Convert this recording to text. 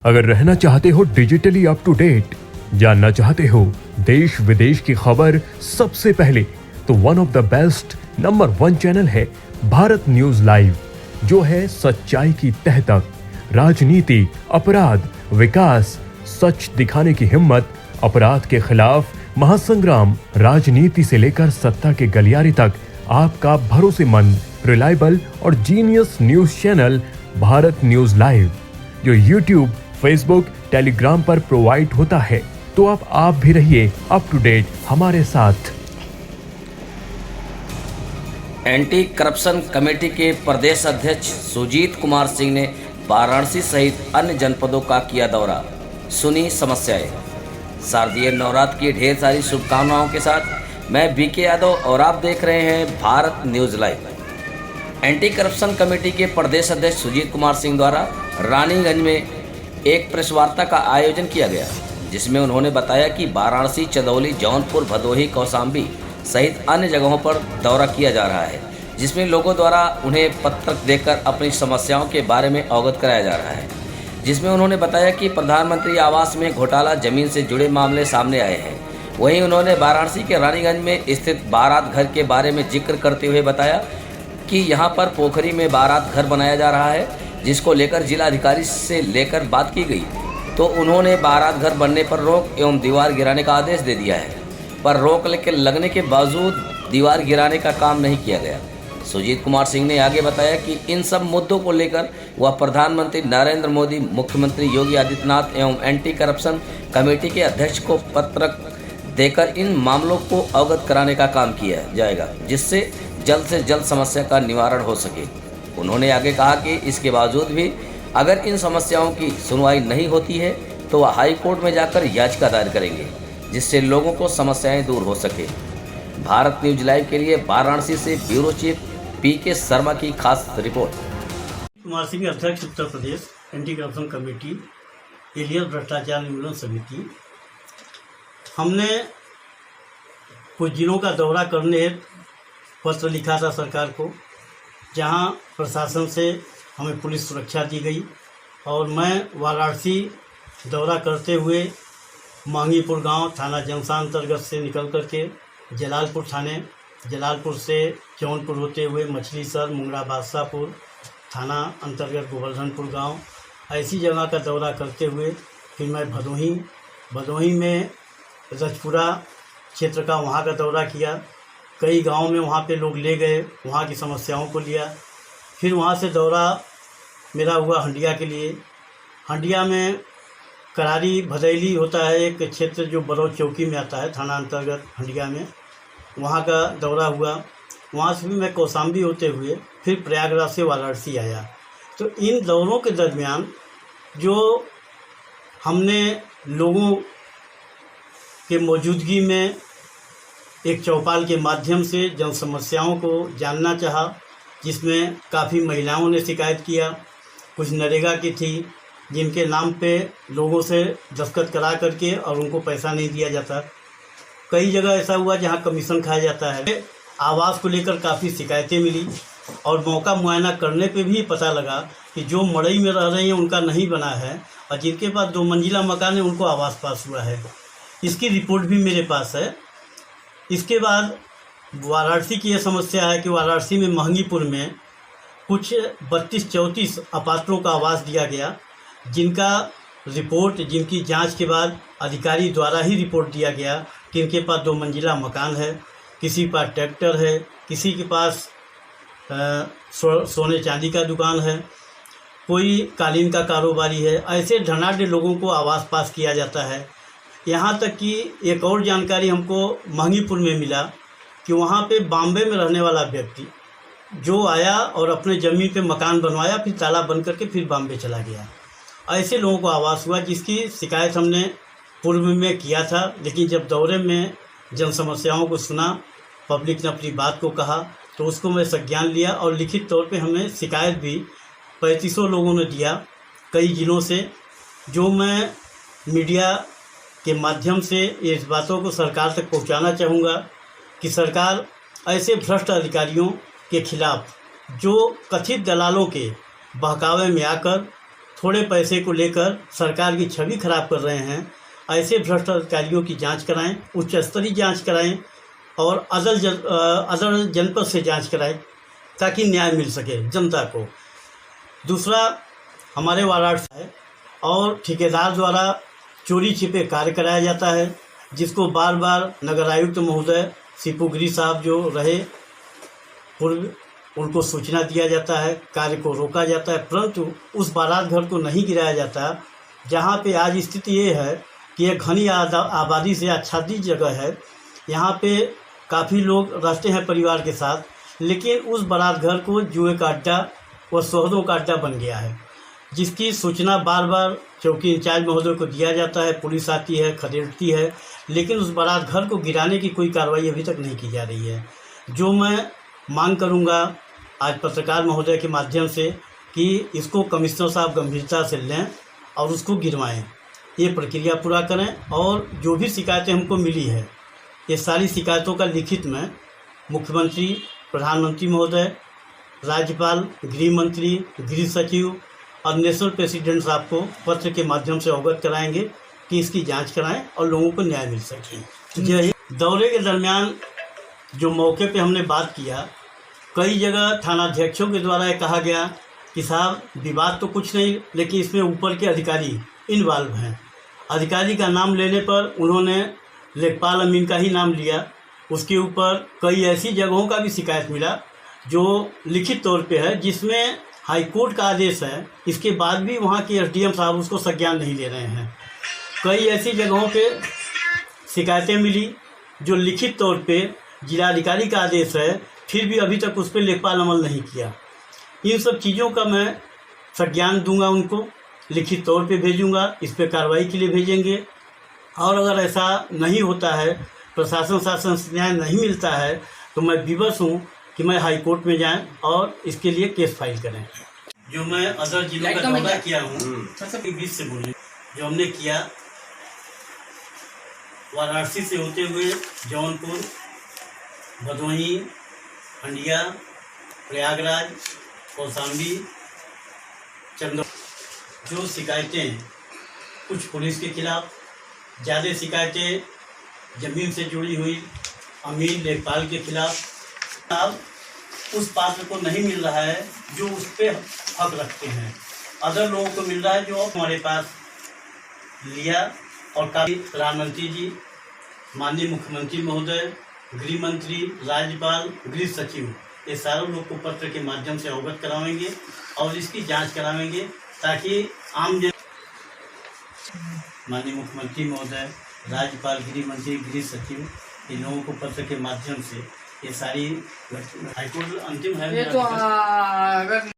अगर रहना चाहते हो डिजिटली अप टू डेट, जानना चाहते हो देश विदेश की खबर सबसे पहले, तो one of the best number 1 channel है भारत न्यूज लाइव, जो है सच्चाई की तह तक। राजनीति, अपराध, विकास, सच दिखाने की हिम्मत, अपराध के खिलाफ महासंग्राम, राजनीति से लेकर सत्ता के गलियारे तक आपका भरोसेमंद, रिलायबल और genius news channel Bharat news live, जो यूट्यूब, फेसबुक, टेलीग्राम पर प्रोवाइड होता है। तो अब आप भी रहिए अप टू डेट हमारे साथ। एंटी करप्शन कमेटी के प्रदेश अध्यक्ष सुजीत कुमार सिंह ने वाराणसी सहित अन्य जनपदों का किया दौरा, सुनी समस्याएं। शारदीय नवरात्र की ढेर सारी शुभकामनाओं के साथ मैं बीके यादव और आप देख रहे हैं Bharat news live. Anti corruption committee के प्रदेश अध्यक्ष सुजीत कुमार सिंह द्वारा रानीगंज में एक प्रेस वार्ता का आयोजन किया गया, जिसमें उन्होंने बताया कि वाराणसी, चंदौली, जौनपुर, भदोही, कौशाम्बी सहित अन्य जगहों पर दौरा किया जा रहा है, जिसमें लोगों द्वारा उन्हें पत्र देकर अपनी समस्याओं के बारे में अवगत कराया जा रहा है। जिसमें उन्होंने बताया कि प्रधानमंत्री आवास में घोटाला, जमीन से जुड़े मामले सामने आए हैं। वहीं उन्होंने वाराणसी के रानीगंज में स्थित बारात घर के बारे में जिक्र करते हुए बताया कि यहाँ पर पोखरी में बारात घर बनाया जा रहा है, जिसको लेकर जिलाधिकारी से लेकर बात की गई, तो उन्होंने बारात घर बनने पर रोक एवं दीवार गिराने का आदेश दे दिया है, पर रोक लगने के बावजूद दीवार गिराने का काम नहीं किया गया। सुजीत कुमार सिंह ने आगे बताया कि इन सब मुद्दों को लेकर वह प्रधानमंत्री नरेंद्र मोदी, मुख्यमंत्री योगी आदित्यनाथ एवं एंटी करप्शन कमेटी के अध्यक्ष को पत्र देकर इन मामलों को अवगत कराने का काम किया जाएगा, जिससे जल्द से जल्द समस्या का निवारण हो सके। उन्होंने आगे कहा कि इसके बावजूद भी अगर इन समस्याओं की सुनवाई नहीं होती है तो वह हाई कोर्ट में जाकर याचिका दायर करेंगे, जिससे लोगों को समस्याएं दूर हो सके। भारत न्यूज लाइव के लिए वाराणसी से ब्यूरो चीफ पीके शर्मा की खास रिपोर्ट। कुमार सिंह, अध्यक्ष Uttar Pradesh anti corruption committee, alien भ्रष्टाचार निर्मूलन समिति। हमने कुछ जिलों का दौरा करने हेतु पत्र लिखा था सरकार को, जहां प्रशासन से हमें पुलिस सुरक्षा दी गई और मैं वाराणसी दौरा करते हुए मांगीपुर गांव, थाना जमसा अंतर्गत से निकल करके जलालपुर थाने, जलालपुर से जौनपुर होते हुए मछलीसर, मुंगरा बादशाहपुर थाना अंतर्गत गोवर्धनपुर गांव, ऐसी जगह का दौरा करते हुए फिर मैं भदोही में रजपुरा क्षेत्र का वहां का दौरा किया। कई गांव में वहां पे लोग ले गए, वहां की समस्याओं को लिया। फिर वहां से दौरा मेरा हुआ हंडिया के लिए। हंडिया में करारी भदैली होता है एक क्षेत्र जो बरौद चौकी में आता है, थाना अंतर्गत हंडिया में, वहाँ का दौरा हुआ। वहाँ से भी मैं कौशाम्बी होते हुए फिर प्रयागराज से वाराणसी आया। तो इन दौरों के दरमियान जो हमने लोगों के मौजूदगी में एक चौपाल के माध्यम से जन समस्याओं को जानना चाहा, जिसमें काफ़ी महिलाओं ने शिकायत किया। कुछ नरेगा की थी जिनके नाम पे लोगों से दस्तखत करा करके और उनको पैसा नहीं दिया जाता। कई जगह ऐसा हुआ जहां कमीशन खाया जाता है। आवास को लेकर काफ़ी शिकायतें मिली और मौका मुआयना करने पे भी पता लगा कि जो मड़ई में रह रहे हैं उनका नहीं बना है और जिनके पास 2 मंजिला मकान है उनको आवास पास हुआ है। इसकी रिपोर्ट भी मेरे पास है। इसके बाद वाराणसी की यह समस्या है कि वाराणसी में महंगीपुर में कुछ 32-34 अपात्रों का आवास दिया गया, जिनका रिपोर्ट, जिनकी जांच के बाद अधिकारी द्वारा ही रिपोर्ट दिया गया कि इनके पास 2 मंजिला मकान है, किसी के पास ट्रैक्टर है, किसी के पास सोने चांदी का दुकान है, कोई कालीन का कारोबारी है। ऐसे धनाढ़ लोगों को आवास पास किया जाता है। यहाँ तक कि एक और जानकारी हमको महंगीपुर में मिला कि वहाँ पे बॉम्बे में रहने वाला व्यक्ति जो आया और अपने ज़मीन पे मकान बनवाया, फिर ताला बंद करके फिर बॉम्बे चला गया। ऐसे लोगों को आवास हुआ, जिसकी शिकायत हमने पूर्व में किया था, लेकिन जब दौरे में जन समस्याओं को सुना, पब्लिक ने अपनी बात को कहा, तो उसको मैं संज्ञान लिया और लिखित तौर पे हमें शिकायत भी 3500 लोगों ने दिया कई जिलों से, जो मैं मीडिया के माध्यम से इस बातों को सरकार तक पहुंचाना चाहूँगा कि सरकार ऐसे भ्रष्ट अधिकारियों के खिलाफ जो कथित दलालों के बहकावे में आकर थोड़े पैसे को लेकर सरकार की छवि खराब कर रहे हैं, ऐसे भ्रष्ट अधिकारियों की जांच कराएं, उच्च स्तरीय जांच कराएं और अदर जनपद से जांच कराएं ताकि न्याय मिल सके जनता को। दूसरा, हमारे वाराणसी है और ठेकेदार द्वारा चोरी छिपे कार्य कराया जाता है, जिसको बार बार नगर आयुक्त महोदय सीपू गिरी साहब जो रहे पूर्व, उनको सूचना दिया जाता है, कार्य को रोका जाता है, परंतु उस बारात घर को नहीं गिराया जाता जहाँ पे आज स्थिति ये है कि एक घनी आबादी से आच्छादित जगह है। यहाँ पे काफ़ी लोग रहते हैं परिवार के साथ, लेकिन उस बारात घर को जुए का अड्डा व सोहदों का अड्डा बन गया है, जिसकी सूचना बार बार चौकी इंचार्ज महोदय को दिया जाता है, पुलिस आती है, खदेड़ती है, लेकिन उस बारात घर को गिराने की कोई कार्रवाई अभी तक नहीं की जा रही है। जो मैं मांग करूंगा आज पत्रकार महोदय के माध्यम से कि इसको कमिश्नर साहब गंभीरता से लें और उसको गिरवाएं, ये प्रक्रिया पूरा करें। और जो भी शिकायतें हमको मिली है, ये सारी शिकायतों का लिखित में मुख्यमंत्री, प्रधानमंत्री महोदय, राज्यपाल, गृह मंत्री, गृह सचिव और नेशनल प्रेसिडेंट साहब को पत्र के माध्यम से अवगत कराएंगे कि इसकी जांच कराएं और लोगों को न्याय मिल सके। यही दौरे के दरमियान जो मौके पे हमने बात किया, कई जगह थानाध्यक्षों के द्वारा ये कहा गया कि साहब विवाद तो कुछ नहीं, लेकिन इसमें ऊपर के अधिकारी इन्वॉल्व हैं। अधिकारी का नाम लेने पर उन्होंने लेखपाल अमीन का ही नाम लिया। उसके ऊपर कई ऐसी जगहों का भी शिकायत मिला जो लिखित तौर पे है, जिसमें हाई कोर्ट का आदेश है, इसके बाद भी वहाँ के एसडीएम साहब उसको संज्ञान नहीं ले रहे हैं। कई ऐसी जगहों पे शिकायतें मिली जो लिखित तौर पे जिलाधिकारी का आदेश है, फिर भी अभी तक उस पर लेखपाल अमल नहीं किया। इन सब चीज़ों का मैं संज्ञान दूंगा, उनको लिखित तौर पे भेजूंगा, इस पर कार्रवाई के लिए भेजेंगे। और अगर ऐसा नहीं होता है, प्रशासन शासन से न्याय नहीं मिलता है, तो मैं विवश हूँ कि मैं हाई कोर्ट में जाएं और इसके लिए केस फाइल करें। जो मैं अदर जिलों का दौरा किया हूँ, बीच से बोले, जो हमने किया वाराणसी से होते हुए जौनपुर, भदोही, हंडिया, प्रयागराज, कौशाम्बी, चंदौली, जो शिकायतें कुछ पुलिस के खिलाफ, ज़्यादा शिकायतें ज़मीन से जुड़ी हुई अमीन लेखपाल के खिलाफ, अब उस पात्र को नहीं मिल रहा है जो उस पर हक रखते हैं। अदर लोगों को मिल रहा है जो हमारे पास लिया। और काफ़ी प्रधानमंत्री जी, माननीय मुख्यमंत्री महोदय, गृह मंत्री, राज्यपाल, गृह सचिव, ये सारे लोग को पत्र के माध्यम से अवगत कराएंगे और इसकी जांच कराएंगे ताकि आम जन, माननीय मुख्यमंत्री महोदय, राज्यपाल, गृह मंत्री, गृह सचिव, इन लोगों को पत्र के माध्यम से ये सारी हाईकोर्ट अंतिम है।